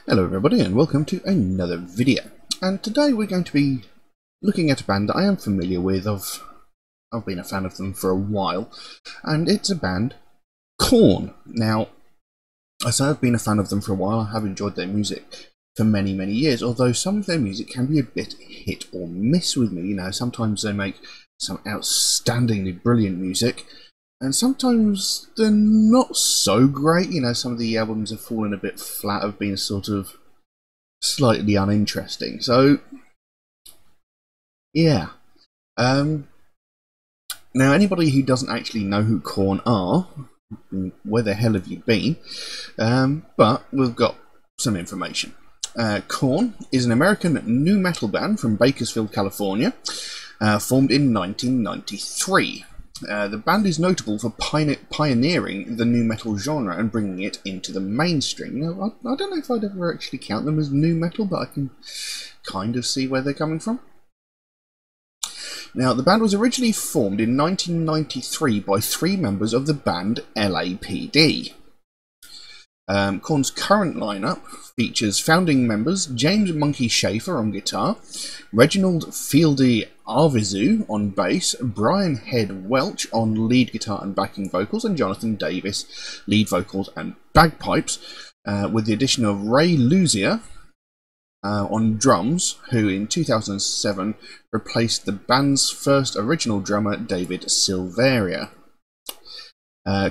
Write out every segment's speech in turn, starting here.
Hello everybody and welcome to another video. And today we're going to be looking at a band that I am familiar with. I've been a fan of them for a while, and it's a band, Korn. Now, I say I've been a fan of them for a while. I have enjoyed their music for many years, although some of their music can be a bit hit or miss with me. You know, sometimes they make some outstandingly brilliant music, and sometimes they're not so great. You know, some of the albums have fallen a bit flat, have been sort of slightly uninteresting. So, yeah. Now, anybody who doesn't actually know who Korn are, where the hell have you been? But we've got some information. Korn is an American nu metal band from Bakersfield, California, formed in 1993. The band is notable for pioneering the nu metal genre and bringing it into the mainstream. Now, I don't know if I'd ever actually count them as nu metal, but I can kind of see where they're coming from. Now, the band was originally formed in 1993 by 3 members of the band LAPD. Korn's current lineup features founding members James Monkey Schaefer on guitar, Reginald Fieldy Arvizu on bass, Brian Head Welch on lead guitar and backing vocals, and Jonathan Davis lead vocals and bagpipes, with the addition of Ray Luzier on drums, who in 2007 replaced the band's first original drummer David Silveria.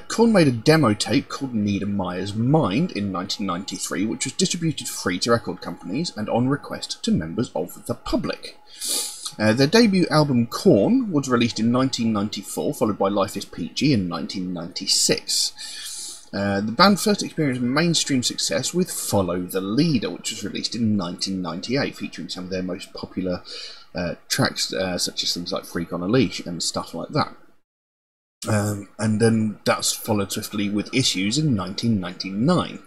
Korn made a demo tape called Niedermeyer's Mind in 1993, which was distributed free to record companies and on request to members of the public. Their debut album Korn was released in 1994, followed by Life is PG in 1996. The band first experienced mainstream success with Follow the Leader, which was released in 1998, featuring some of their most popular tracks, such as things like Freak on a Leash and stuff like that. And then that's followed swiftly with Issues in 1999.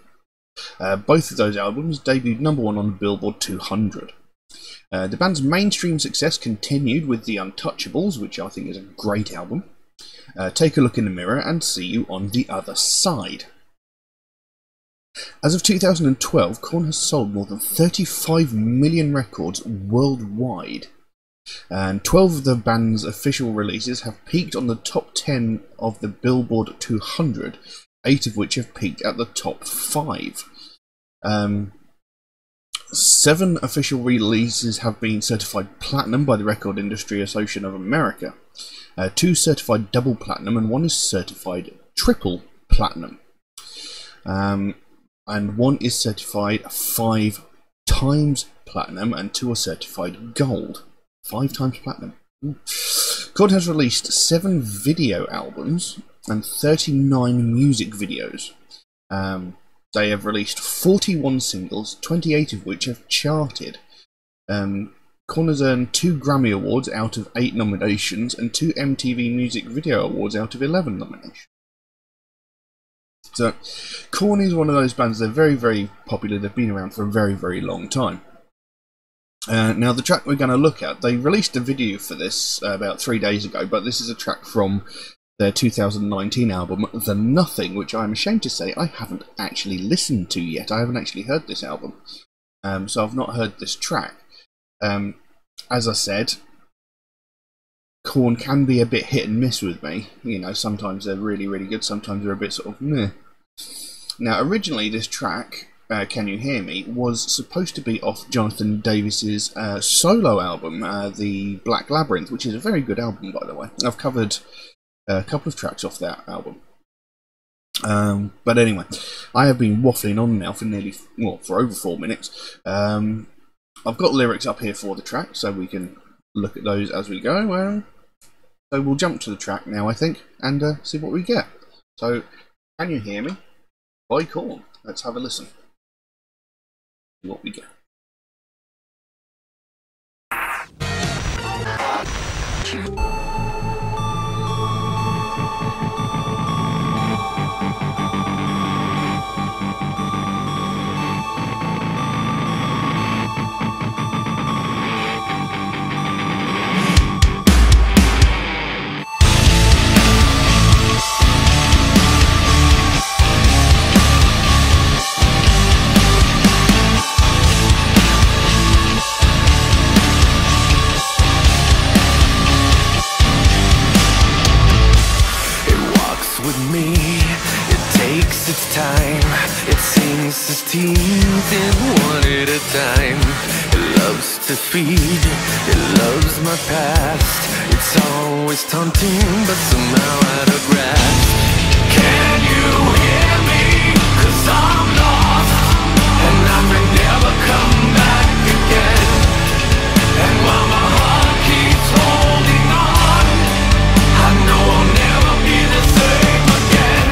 Both of those albums debuted #1 on the Billboard 200. The band's mainstream success continued with The Untouchables, which I think is a great album, Take a Look in the Mirror, and See You on the Other Side. As of 2012, Korn has sold more than 35 million records worldwide. And 12 of the band's official releases have peaked on the top 10 of the Billboard 200, 8 of which have peaked at the top 5. 7 official releases have been certified platinum by the Record Industry Association of America, 2 certified double platinum, and 1 is certified triple platinum. And 1 is certified 5 times platinum, and 2 are certified gold. 5 times platinum. Korn has released 7 video albums and 39 music videos. They have released 41 singles, 28 of which have charted. Korn has earned 2 Grammy Awards out of 8 nominations and 2 MTV Music Video Awards out of 11 nominations. So, Korn is one of those bands. They're very popular. They've been around for a very long time. Now, the track we're going to look at, they released a video for this about 3 days ago, but this is a track from their 2019 album, The Nothing, which I'm ashamed to say I haven't actually listened to yet. I haven't actually heard this album, so I've not heard this track. As I said, Korn can be a bit hit and miss with me. You know, sometimes they're really good, sometimes they're a bit sort of meh. Now, originally this track, Can You Hear Me, was supposed to be off Jonathan Davis's solo album, The Black Labyrinth, which is a very good album, by the way. I've covered a couple of tracks off that album. But anyway, I have been waffling on now for for over 4 minutes. I've got lyrics up here for the track, so we can look at those as we go. So we'll jump to the track now, I think, and see what we get. So, Can You Hear Me by Korn. Let's have a listen. See what we get. me, it takes its time. It sinks its teeth in one at a time. It loves to feed, it loves my past. It's always taunting, but somehow out of grasp. Can you hear me? 'Cause I'm lost, and I may never come back again. And while my heart keeps holding on, I know I'll never be the same again.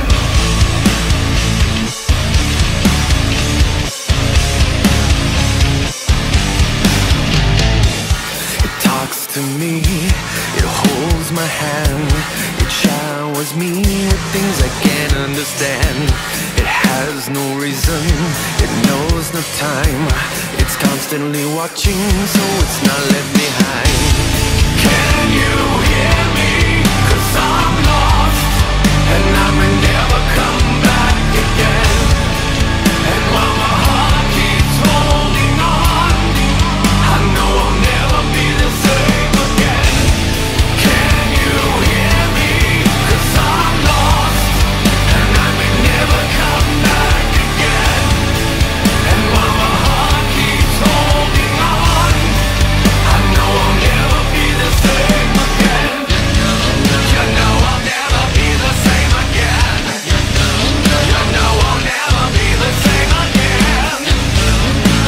It talks to me, it holds my hand, it showers me with things I can't understand. It has no reason, it knows no time. It's constantly watching, so it's not left behind. Can you hear me? 'Cause I'm lost, and I may never come back again. And while my heart keeps holding on, I know I'll never be the same again. Can you hear me? 'Cause I'm lost, and I may never come back again. And while my heart keeps holding on, I know I'll never be the same again. You know I'll never be the same again. You know I'll never be the same again.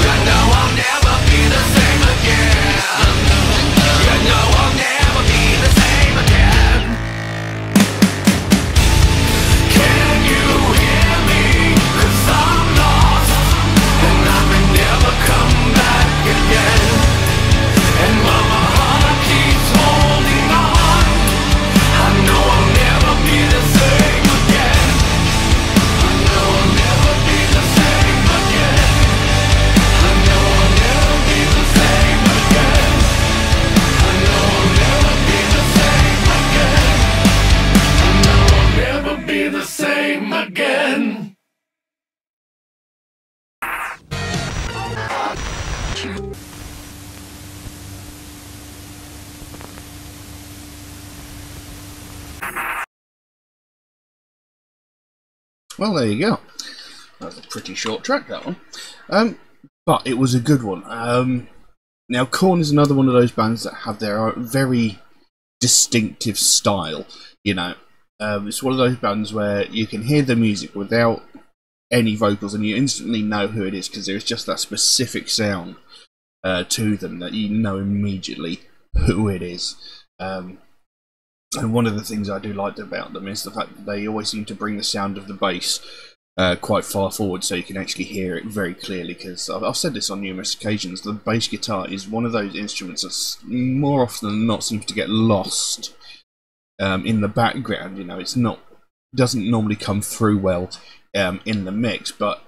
You know I'll never be the same again. You know I'll never be the same again. Can you hear me? 'Cause I'm lost, and I may never come back again. And while my heart keeps holding on, I know I'll never be the same again. I know I'll never be the same again. I know I'll never be the same again. I know I'll never be the same again. I know I'll never be the same again. Well, there you go. That was a pretty short track, that one. But it was a good one. Now, Korn is another one of those bands that have their very distinctive style. You know, it's one of those bands where you can hear the music without any vocals, and you instantly know who it is because there's just that specific sound to them that you know immediately who it is. And one of the things I do like about them is the fact that they always seem to bring the sound of the bass quite far forward so you can actually hear it very clearly, because I've said this on numerous occasions, the bass guitar is one of those instruments that's more often than not seems to get lost in the background. You know, doesn't normally come through well in the mix, but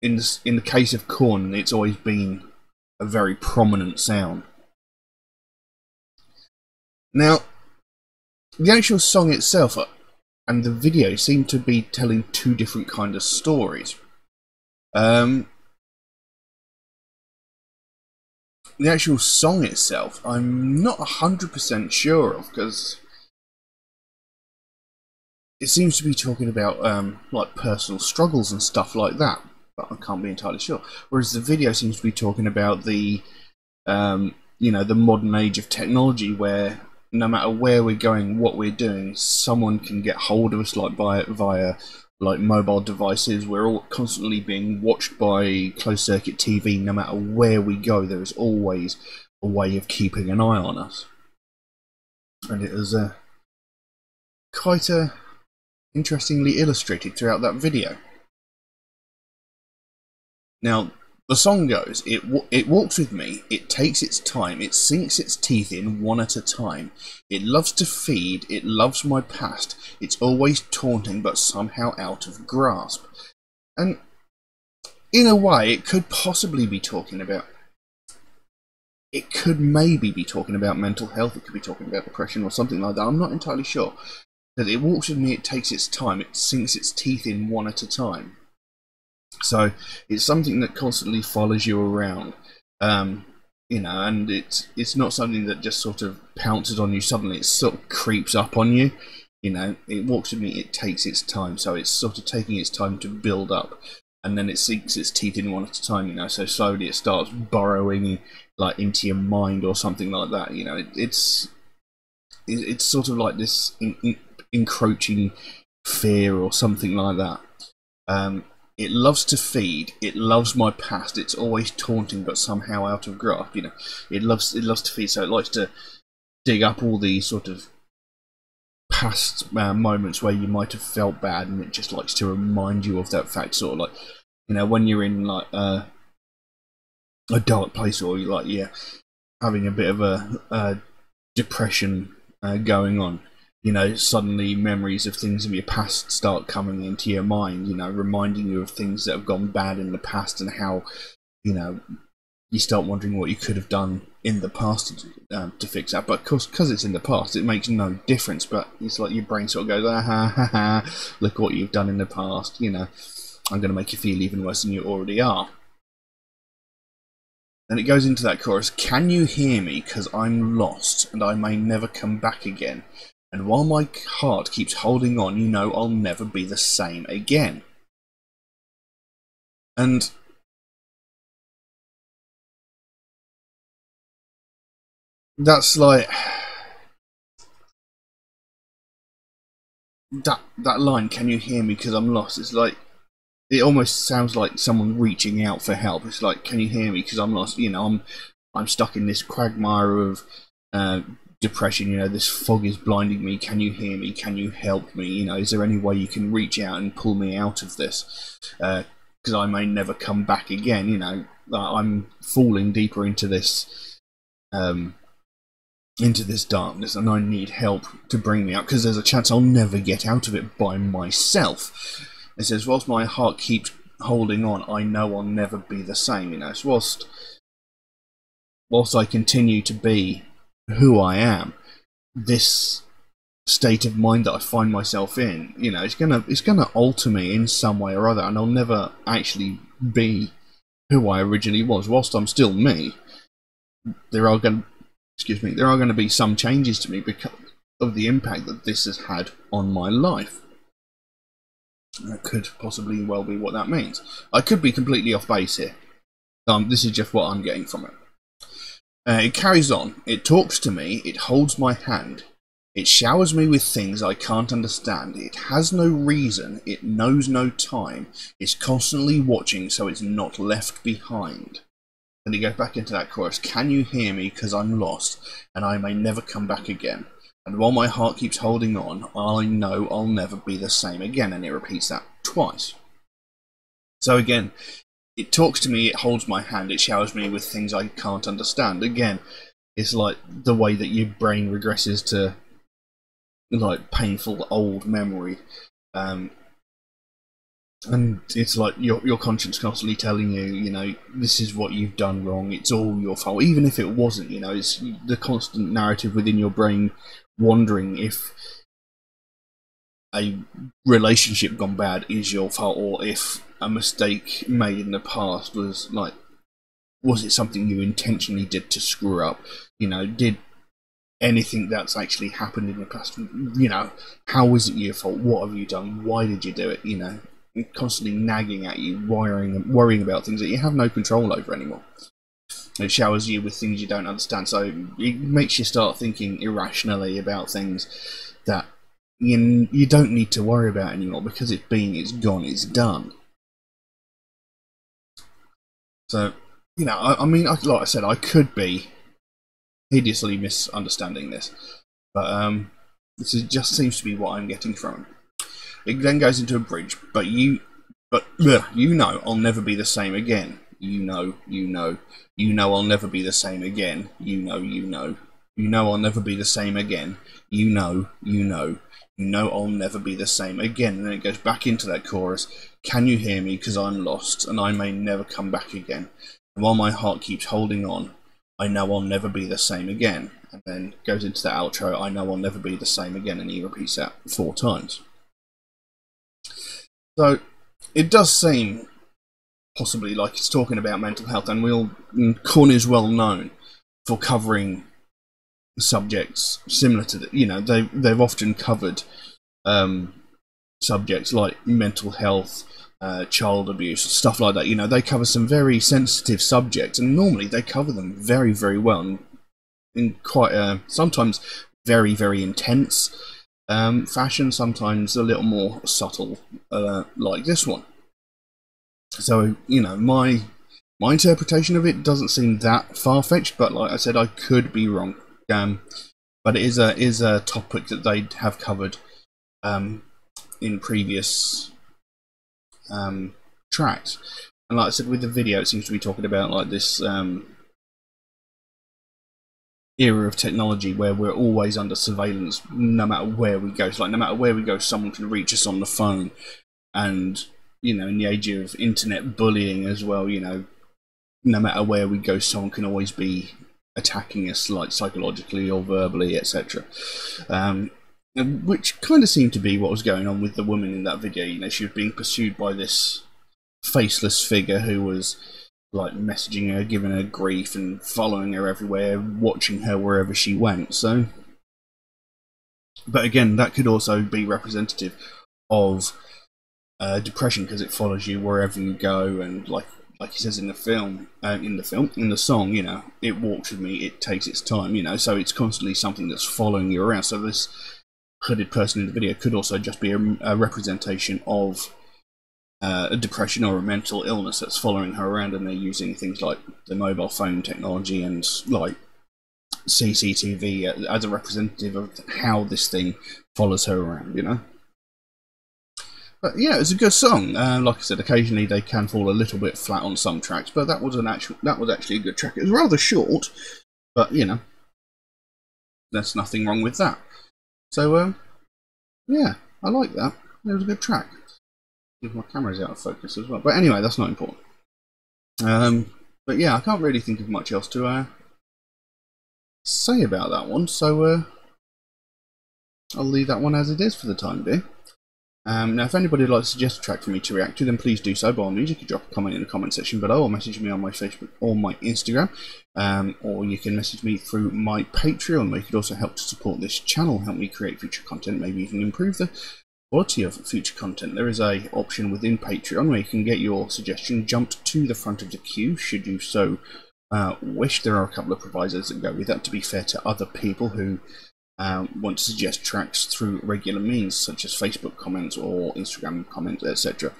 in the case of Korn, it's always been a very prominent sound. Now, the actual song itself and the video seem to be telling two different kind of stories. The actual song itself, I'm not 100% sure of, because it seems to be talking about like personal struggles and stuff like that, but I can't be entirely sure. Whereas the video seems to be talking about the you know, the modern age of technology, where no matter where we're going, what we're doing, someone can get hold of us, like via like mobile devices. We're all constantly being watched by closed circuit TV. No matter where we go, there is always a way of keeping an eye on us. And it was quite interestingly illustrated throughout that video. Now, the song goes, it walks with me, it takes its time, it sinks its teeth in one at a time. It loves to feed, it loves my past, it's always taunting but somehow out of grasp. And in a way, it could possibly be talking about, it could maybe be talking about mental health, it could be talking about depression or something like that, I'm not entirely sure. That it walks with me, it takes its time, it sinks its teeth in one at a time. So it's something that constantly follows you around, you know, and it's not something that just sort of pounces on you suddenly. It sort of creeps up on you. You know, it walks with me, it takes its time, so it's sort of taking its time to build up, and then it sinks its teeth in one at a time, you know, so slowly it starts burrowing like into your mind or something like that, you know. It's sort of like this encroaching fear or something like that. It loves to feed. It loves my past. It's always taunting, but somehow out of grasp. You know, it loves to feed. So it likes to dig up all these sort of past moments where you might have felt bad, and it just likes to remind you of that fact. Sort of like, you know, when you're in like a dark place, or you're having a bit of a depression going on. You know, suddenly memories of things in your past start coming into your mind, you know, reminding you of things that have gone bad in the past, and how, you know, you start wondering what you could have done in the past to fix that. But of course, because it's in the past, it makes no difference, but it's like your brain sort of goes, ah, ha, ha, ha, look what you've done in the past, you know, I'm going to make you feel even worse than you already are. Then it goes into that chorus, can you hear me, 'cause I'm lost, and I may never come back again. And while my heart keeps holding on, you know I'll never be the same again. And that's like that line, can you hear me because I'm lost, it's like, it almost sounds like someone reaching out for help. It's like, can you hear me because I'm lost, you know, I'm stuck in this quagmire of depression, you know, this fog is blinding me, can you hear me, can you help me, you know, is there any way you can reach out and pull me out of this, because I may never come back again, you know, I'm falling deeper into this darkness, and I need help to bring me out, because there's a chance I'll never get out of it by myself. It says, whilst my heart keeps holding on, I know I'll never be the same, you know, so whilst I continue to be who I am, this state of mind that I find myself in, you know, it's gonna alter me in some way or other, and I'll never actually be who I originally was. Whilst I'm still me, there are going to be some changes to me because of the impact that this has had on my life. That could possibly well be what that means. I could be completely off base here. This is just what I'm getting from it. It carries on. It talks to me. It holds my hand. It showers me with things I can't understand. It has no reason. It knows no time. It's constantly watching so it's not left behind. Then he goes back into that chorus. Can you hear me? 'Cause I'm lost, and I may never come back again. And while my heart keeps holding on, I know I'll never be the same again. And it repeats that twice. So again, it talks to me, it holds my hand, it showers me with things I can't understand. Again, it's like the way that your brain regresses to like painful old memory. And it's like your conscience constantly telling you, you know, this is what you've done wrong, it's all your fault. Even if it wasn't, you know, it's the constant narrative within your brain wondering if a relationship gone bad is your fault, or if a mistake made in the past was it something you intentionally did to screw up? You know, did anything that's actually happened in the past, you know, how is it your fault? What have you done? Why did you do it? You know, constantly nagging at you, worrying about things that you have no control over anymore. It showers you with things you don't understand, so it makes you start thinking irrationally about things that you don't need to worry about anymore, because it's gone, it's done. So, you know, I mean, like I said, I could be hideously misunderstanding this, but this just seems to be what I'm getting from it. It then goes into a bridge, but you know I'll never be the same again. You know I'll never be the same again. You know I'll never be the same again. You know I'll never be the same again. And then it goes back into that chorus. Can you hear me? 'Cause I'm lost, and I may never come back again. And while my heart keeps holding on, I know I'll never be the same again. And then goes into the outro. I know I'll never be the same again, and he repeats that 4 times. So it does seem possibly like it's talking about mental health, and Korn is well known for covering subjects similar to the, they've often covered subjects like mental health, child abuse, stuff like that. They cover some very sensitive subjects, and normally they cover them very, very well, and in quite sometimes very, very intense fashion, sometimes a little more subtle, like this one. So, my interpretation of it doesn't seem that far-fetched, but like I said, I could be wrong. But it is a topic that they have covered in previous tracks. And like I said, with the video, it seems to be talking about like this era of technology where we're always under surveillance no matter where we go. So like no matter where we go, someone can reach us on the phone. And in the age of internet bullying as well, no matter where we go, someone can always be attacking us, like psychologically or verbally, etc. Which kind of seemed to be what was going on with the woman in that video. She was being pursued by this faceless figure who was like messaging her, giving her grief, and following her everywhere, watching her wherever she went. So, but again, that could also be representative of depression, because it follows you wherever you go, and like he says in the song, it walks with me, it takes its time, so it's constantly something that's following you around. So this hooded person in the video could also just be a representation of a depression or a mental illness that's following her around, and they're using things like the mobile phone technology and like CCTV as a representative of how this thing follows her around, But yeah, it's a good song. Like I said, occasionally they can fall a little bit flat on some tracks, but that was actually a good track. It was rather short, but there's nothing wrong with that. So yeah, I like that. It was a good track. If my camera's out of focus as well, but anyway, that's not important. But yeah, I can't really think of much else to say about that one, so I'll leave that one as it is for the time being. Now, if anybody would like to suggest a track for me to react to, then please do so by all means. You can drop a comment in the comment section below, or message me on my Facebook or my Instagram, or you can message me through my Patreon, where you could also help to support this channel, help me create future content, maybe even improve the quality of future content. There is a option within Patreon where you can get your suggestion jumped to the front of the queue, should you so wish. There are a couple of provisos that go with that, to be fair to other people who want to suggest tracks through regular means, such as Facebook comments or Instagram comments, etc.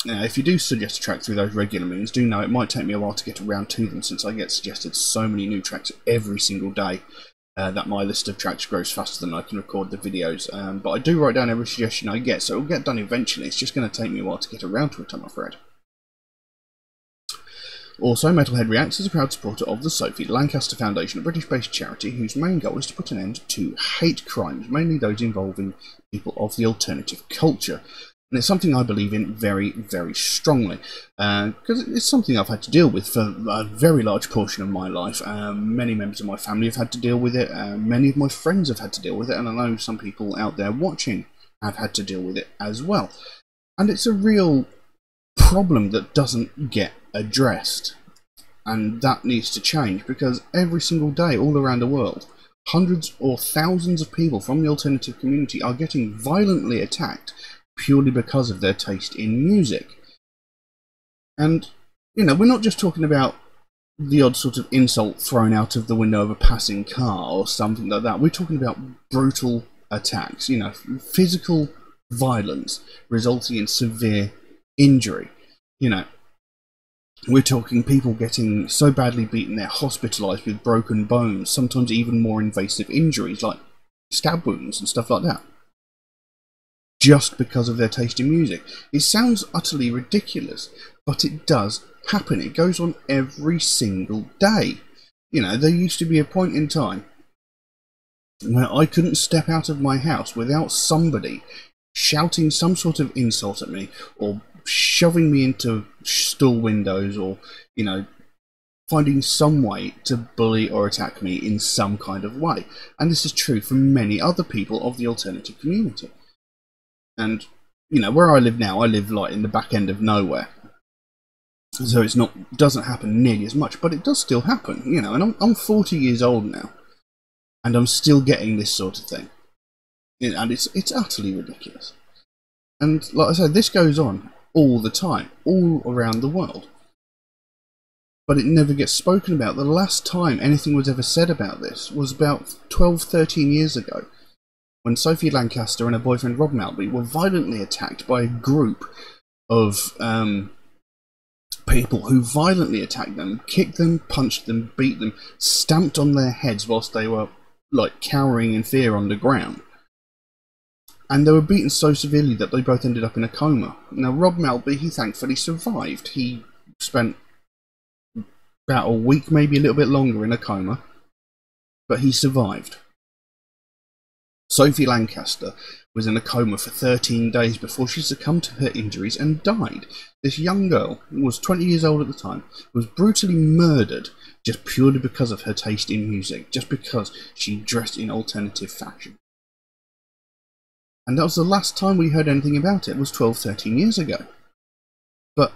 If you do suggest a track through those regular means, do know it might take me a while to get around to them, since I get suggested so many new tracks every single day that my list of tracks grows faster than I can record the videos. But I do write down every suggestion I get, so it'll get done eventually. It's just going to take me a while to get around to it, I'm afraid. Also, Metalhead Reacts is a proud supporter of the Sookie, Lancaster Foundation, a British-based charity whose main goal is to put an end to hate crimes, mainly those involving people of the alternative culture. And it's something I believe in very, very strongly, because it's something I've had to deal with for a very large portion of my life. Many members of my family have had to deal with it, many of my friends have had to deal with it, and I know some people out there watching have had to deal with it as well. And it's a real problem that doesn't get addressed, and that needs to change, because every single day all around the world, hundreds or thousands of people from the alternative community are getting violently attacked purely because of their taste in music. And we're not just talking about the odd sort of insult thrown out of the window of a passing car or something like that. We're talking about brutal attacks, physical violence resulting in severe injury. We're talking people getting so badly beaten they're hospitalised with broken bones, sometimes even more invasive injuries like stab wounds and stuff like that, just because of their taste in music. It sounds utterly ridiculous, but it does happen. It goes on every single day. There used to be a point in time where I couldn't step out of my house without somebody shouting some sort of insult at me, or shoving me into store windows, or finding some way to bully or attack me in some kind of way. And this is true for many other people of the alternative community. And where I live now, I live like in the back end of nowhere, so doesn't happen nearly as much, but it does still happen. And I'm 40 years old now, and I'm still getting this sort of thing. And it's utterly ridiculous. And like I said, this goes on all the time, all around the world. But it never gets spoken about. The last time anything was ever said about this was about 12, 13 years ago, when Sookie Lancaster and her boyfriend Rob Maltby were violently attacked by a group of people who violently attacked them, kicked them, punched them, beat them, stamped on their heads whilst they were like cowering in fear on the ground. And they were beaten so severely that they both ended up in a coma. Now, Rob Maltby, he thankfully survived. He spent about a week, maybe a little bit longer, in a coma, but he survived. Sookie Lancaster was in a coma for 13 days before she succumbed to her injuries and died. This young girl, who was 20 years old at the time, was brutally murdered just purely because of her taste in music, just because she dressed in alternative fashion. And that was the last time we heard anything about it, was 12, 13 years ago. But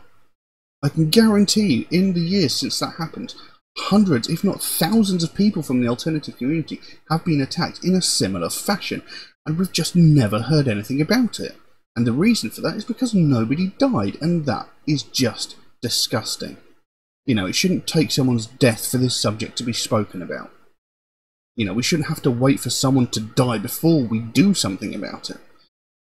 I can guarantee you, in the years since that happened, hundreds, if not thousands of people from the alternative community have been attacked in a similar fashion, and we've just never heard anything about it. And the reason for that is because nobody died, and that is just disgusting. You know, it shouldn't take someone's death for this subject to be spoken about. You know, we shouldn't have to wait for someone to die before we do something about it.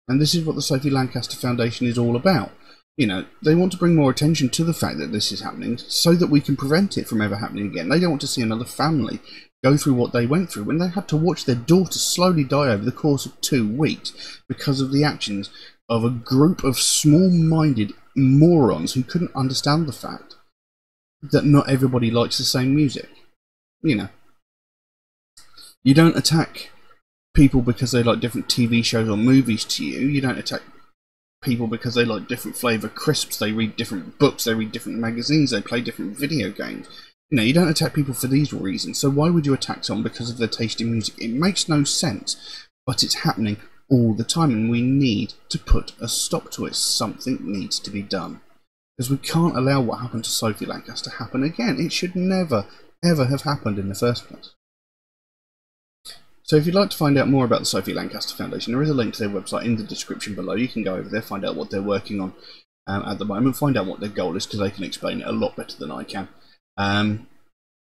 And this is what the Sookie Lancaster Foundation is all about. You know, they want to bring more attention to the fact that this is happening so that we can prevent it from ever happening again. They don't want to see another family go through what they went through when they had to watch their daughter slowly die over the course of 2 weeks because of the actions of a group of small-minded morons who couldn't understand the fact that not everybody likes the same music. You know, you don't attack people because they like different TV shows or movies to you. You don't attack people because they like different flavour crisps, they read different books, they read different magazines, they play different video games. You know, you don't attack people for these reasons, so why would you attack someone because of their taste in music? It makes no sense, but it's happening all the time, and we need to put a stop to it. Something needs to be done. Because we can't allow what happened to Sookie Lancaster to happen again. It should never, ever have happened in the first place. So if you'd like to find out more about the Sookie Lancaster Foundation, there is a link to their website in the description below. You can go over there, find out what they're working on at the moment, find out what their goal is, because they can explain it a lot better than I can. And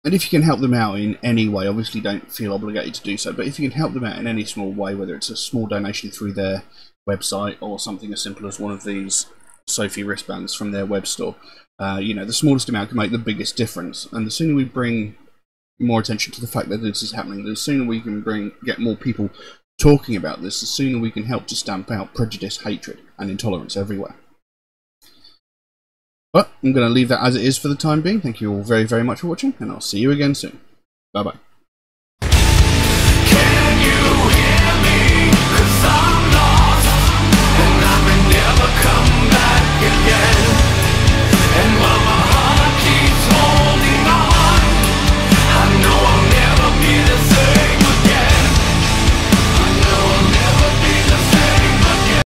if you can help them out in any way, obviously don't feel obligated to do so, but if you can help them out in any small way, whether it's a small donation through their website or something as simple as one of these Sookie wristbands from their web store, you know, the smallest amount can make the biggest difference. And the sooner we bring more attention to the fact that this is happening, the sooner we can get more people talking about this, the sooner we can help to stamp out prejudice, hatred, and intolerance everywhere. But I'm going to leave that as it is for the time being. Thank you all very, very much for watching, and I'll see you again soon. Bye-bye.